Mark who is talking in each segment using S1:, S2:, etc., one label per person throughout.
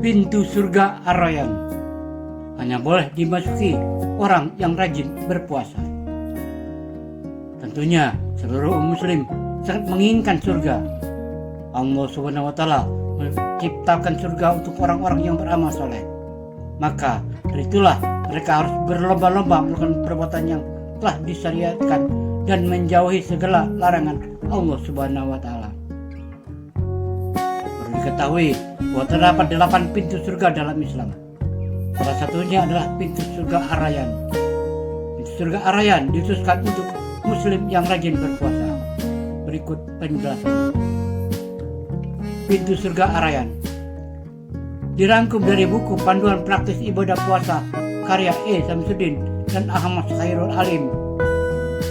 S1: Pintu surga Ar-Rayyan hanya boleh dimasuki orang yang rajin berpuasa. Tentunya seluruh muslim sangat menginginkan surga. Allah Subhanahu wa Ta'ala menciptakan surga untuk orang-orang yang beramal soleh. Maka dari itulah mereka harus berlomba-lomba melakukan perbuatan yang telah disyariatkan dan menjauhi segala larangan Allah Subhanahu wa Ta'ala. Perlu diketahui bahwa terdapat 8 pintu surga dalam Islam. Salah satunya adalah pintu surga Ar-Rayyan. Pintu surga Ar-Rayyan dikhususkan untuk muslim yang rajin berpuasa. Berikut penjelasan. Pintu surga Ar-Rayyan dirangkum dari buku Panduan Praktis Ibadah Puasa karya E. Samsudin dan Ahmad Khairul Alim.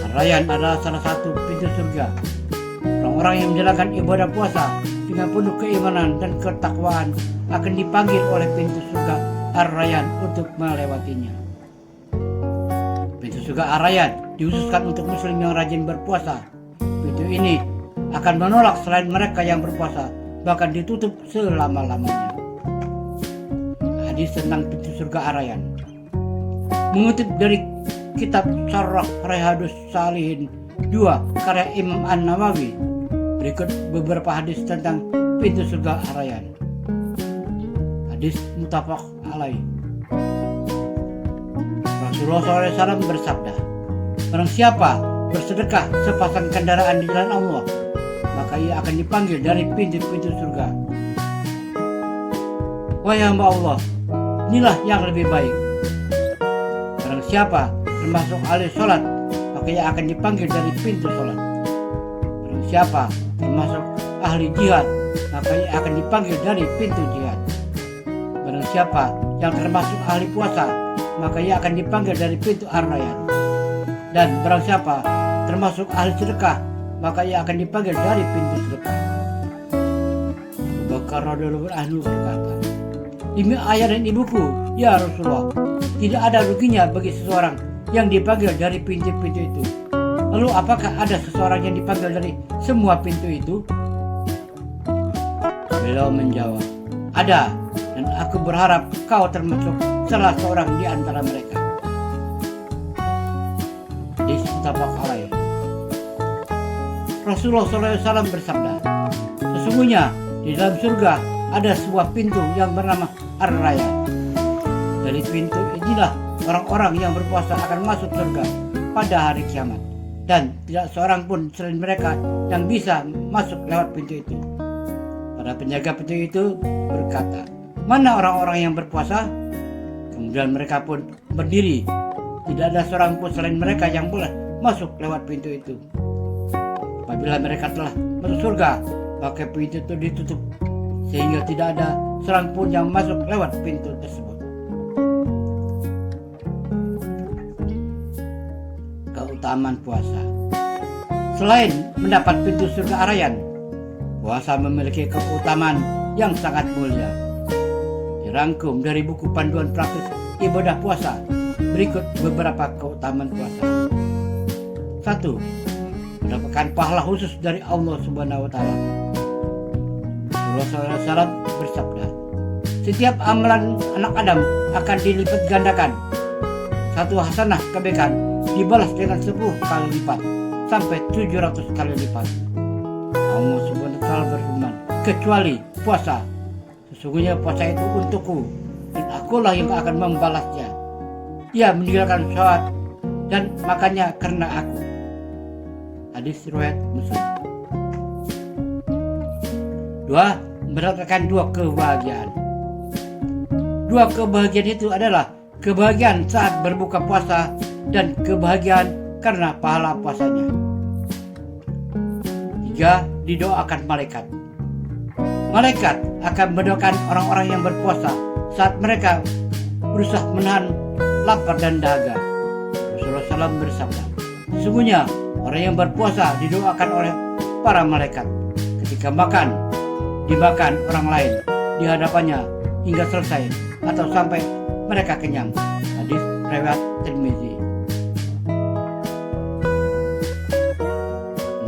S1: Ar-Rayyan adalah salah satu pintu surga. Orang-orang yang menjalankan ibadah puasa dengan penuh keimanan dan ketakwaan akan dipanggil oleh pintu surga Ar-Rayyan untuk melewatinya. Pintu surga Ar-Rayyan dikhususkan untuk muslim yang rajin berpuasa. Pintu ini akan menolak selain mereka yang berpuasa, bahkan ditutup selama-lamanya. Hadis tentang pintu surga Ar-Rayyan mengutip dari kitab Syarah Riyadhus Shalihin 2 karya Imam An-Nawawi. Berikut beberapa hadis tentang pintu surga Ar-Rayyan. Hadis muttafaq alaih. Rasulullah SAW bersabda, barang siapa bersedekah sepasang kendaraan di jalan Allah, maka ia akan dipanggil dari pintu-pintu surga. Wahai hamba Allah, inilah yang lebih baik. Barang siapa termasuk ahli sholat, maka ia akan dipanggil dari pintu sholat. Barang siapa termasuk ahli jihad, maka ia akan dipanggil dari pintu jihad. Barang siapa yang termasuk ahli puasa, maka ia akan dipanggil dari pintu Ar-Rayyan. Dan barang siapa termasuk ahli sedekah, maka ia akan dipanggil dari pintu sedekah. Abu Bakar radhiyallahu anhu berkata, demi ayah dan ibuku, ya Rasulullah, tidak ada ruginya bagi seseorang yang dipanggil dari pintu-pintu itu. Lalu apakah ada seseorang yang dipanggil dari semua pintu itu? Beliau menjawab, ada, dan aku berharap kau termasuk salah seorang di antara mereka. Hadis muttafaq alaih. Rasulullah SAW bersabda, sesungguhnya di dalam surga ada sebuah pintu yang bernama Ar-Rayyan. Dari pintu inilah orang-orang yang berpuasa akan masuk surga pada hari kiamat, dan tidak seorang pun selain mereka yang bisa masuk lewat pintu itu. Para penjaga pintu itu berkata, mana orang-orang yang berpuasa? Kemudian mereka pun berdiri. Tidak ada seorang pun selain mereka yang boleh masuk lewat pintu itu. Apabila mereka telah masuk surga, maka pintu itu ditutup sehingga tidak ada seorang pun yang masuk lewat pintu tersebut. Keutamaan puasa. Selain mendapat pintu surga Ar-Rayyan, puasa memiliki keutamaan yang sangat mulia. Dirangkum dari buku Panduan Praktis Ibadah Puasa, berikut beberapa keutamaan puasa. 1. Mendapatkan pahala khusus dari Allah Subhanahu wa Ta'ala. Rasulullah SAW bersabda, setiap amalan anak Adam akan dilipat gandakan. Satu hasanah kebaikan dibalas dengan 10 kali lipat sampai 700 kali lipat. Allah Subhanahu wa Ta'ala berfirman, kecuali puasa, sesungguhnya puasa itu untukku dan akulah yang akan membalasnya. Ia meninggalkan sholat dan makannya karena aku. Hadis riwayat Muslim. 2. Mendapatkan 2 kebahagiaan. 2 kebahagiaan itu adalah kebahagiaan saat berbuka puasa dan kebahagiaan karena pahala puasanya. 3. Didoakan malaikat. Malaikat akan mendoakan orang-orang yang berpuasa saat mereka berusaha menahan lapar dan dahaga. Rasulullah SAW bersabda, sesungguhnya orang yang berpuasa didoakan oleh para malaikat ketika dimakan orang lain di hadapannya hingga selesai atau sampai mereka kenyang. Hadis riwayat Tirmizi.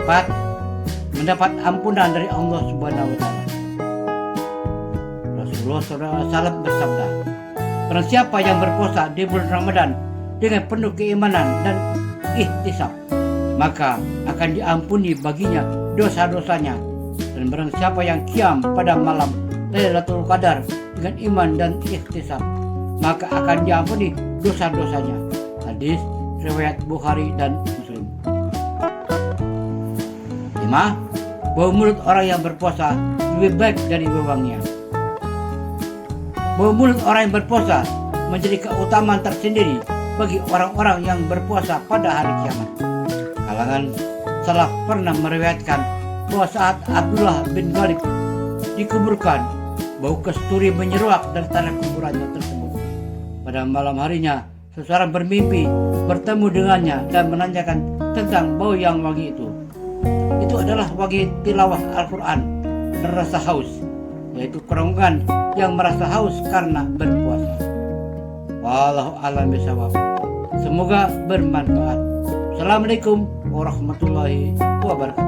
S1: 4. Mendapat ampunan dari Allah Subhanahu wa Ta'ala. Rasulullah Rasulullah SAW bersabda, barang siapa yang berpuasa di bulan Ramadan dengan penuh keimanan dan ihtisab, maka akan diampuni baginya dosa-dosanya. Dan barang siapa yang qiyam pada malam Lailatul Qadar dengan iman dan ihtisab, maka akan diampuni dosa-dosanya. Hadis riwayat Bukhari dan Muslim. 5. Bau mulut orang yang berpuasa lebih baik dari bawangnya. Bau mulut orang yang berpuasa menjadi keutamaan tersendiri bagi orang-orang yang berpuasa pada hari kiamat. Kalangan salaf pernah meriwayatkan bahwa saat Abdullah bin Ghalib dikuburkan, bau kasturi menyeruak dari tanah kuburannya tersebut. Pada malam harinya, seseorang bermimpi bertemu dengannya dan menanyakan tentang bau yang wangi itu. Itu adalah wangi tilawah Al-Quran dan rasa haus, yaitu kerongkongan yang merasa haus karena berpuasa. Wallahu a'lam bishawab. Semoga bermanfaat. Assalamualaikum warahmatullahi wabarakatuh.